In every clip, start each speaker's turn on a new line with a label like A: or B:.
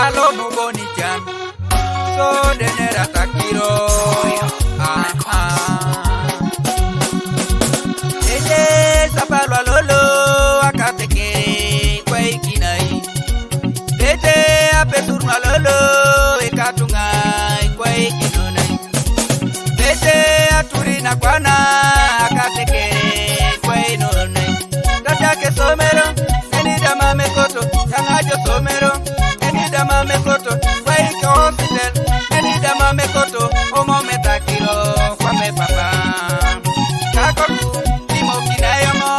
A: alo mugoni chan so denera takiro ete sapalwa lolo akateke kwa ikinai ete apesurna lolo ekatunga kwa ikinonai ete aturina kwana akateke kwa inonai tatake somero enida mamekoto yangajo somero enida mamekoto kwa iko hospital enida mamekoto omo metakiro kwa me papa kakoku limo kinayo mo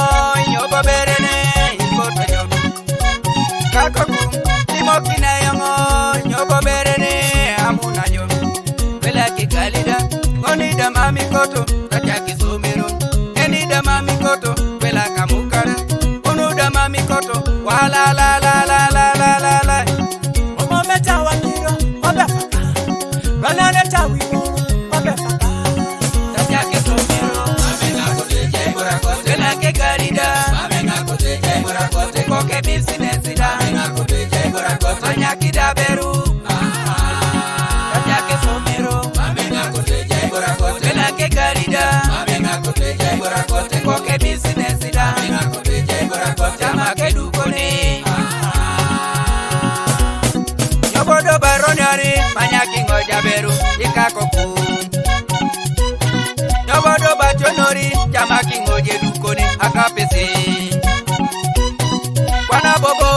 A: nyobo berene ikoto nyobo kakoku limo kinayo mo nyobo berene amuna nyobo wela kikalida onida mamikoto tatake somero enida mamikoto wela kamukara onuda mamikoto wala la la la la la la la omo meta wakiro obefaka banana tawimo obefaka tatake somero amenga koteje burakote la ke garida amenga koteje burakote koke business da amenga koteje burakote anyakida beru tatake somero amenga koteje burakote la ke garida amenga koteje burakote koke business da amenga koteje burakote amake dukone yobodo baronari manyaki ngoja beru ikakoku yobodo batonori jamaki ngoje dukone akapese kwana bobo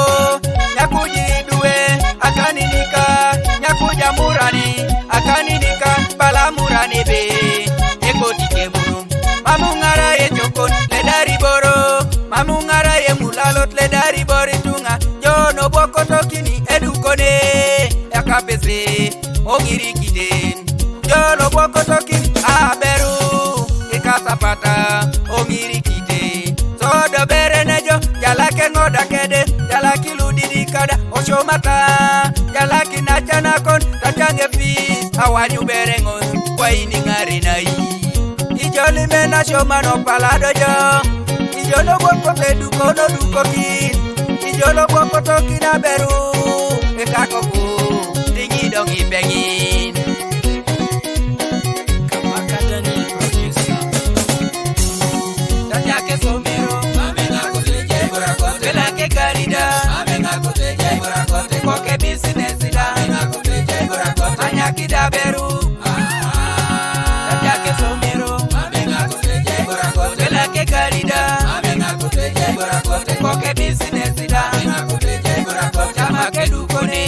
A: nyakuji duwe akaninika nyakuja murani akaninika bala murani be ekoti kemuru mamungara ye chokon ledari boro mamungara ye mulalot ledari bori tunga jono boko tokini edukone akapese ogiri kiden jono boko tokini aberu ikasapata ogiri kiden sodo berenejo jalake ngoda kede jalaki ludidi kada oshomata jalaki nachanakon tatange fis awanyu berengon kwa ini ngare nai ijoli mena shomano palado jo ijolo boko teduko no duko kin ijolo boko tokina beru ekakoku dingi dongi bengin kamakadani producer tatake somero amenga koteje burakote la ke garida amenga koteje burakote koke business da amenga koteje burakote anyakida beru tatake somero amenga koteje burakote la ke garida amenga koteje burakote koke business da amenga koteje burakote amake dukone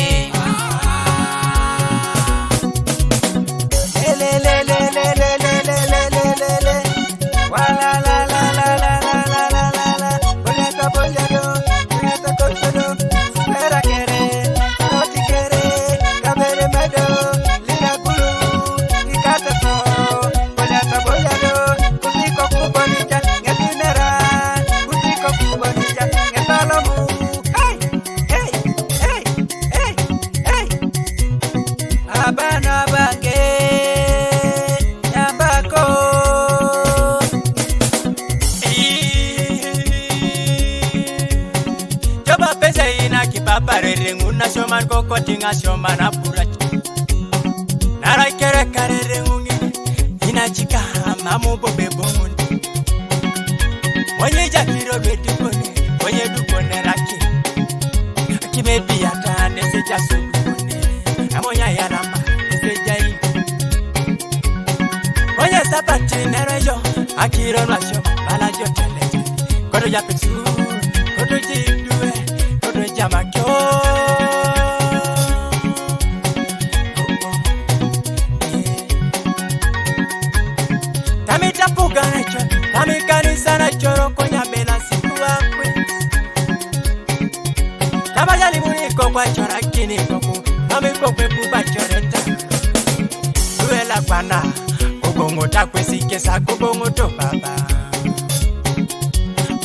A: abana bange nyambako joba pesa ina kipapare nguna shoman koko tinga shoman apura nara kere kare ngungi ina chika mamu bobe bomundi onye jakiro bedukone onye dukone raki kimebi ata nese jasu amonya yarama sejai oye sapati nerejo akiro nasho balajo tele kodo ya petu kodo jidue kodo jamakyo tamita puga nacho tamikani sana choro konya bela siku akwe tabajali muniko kwa chora kini koku ameko pepu bachoreta duela kwana ogongo takwesike sakogongo to baba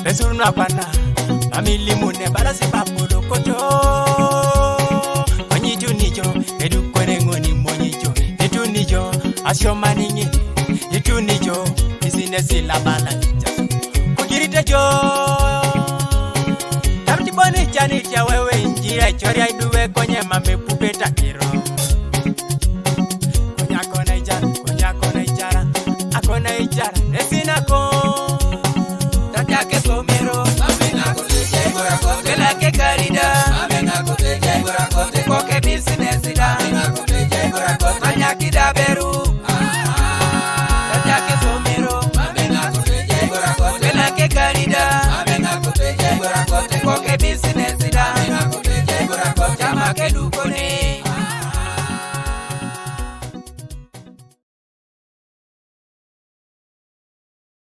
A: besurna kwana amili mune barase papulo koto onyijo nijo edukore ngoni monyijo etunijo ashomaningi etunijo business la bala kugirite jo tabti boni chani cha wewe injira choria iduwe konye mambe pupe
B: Manya kidaberu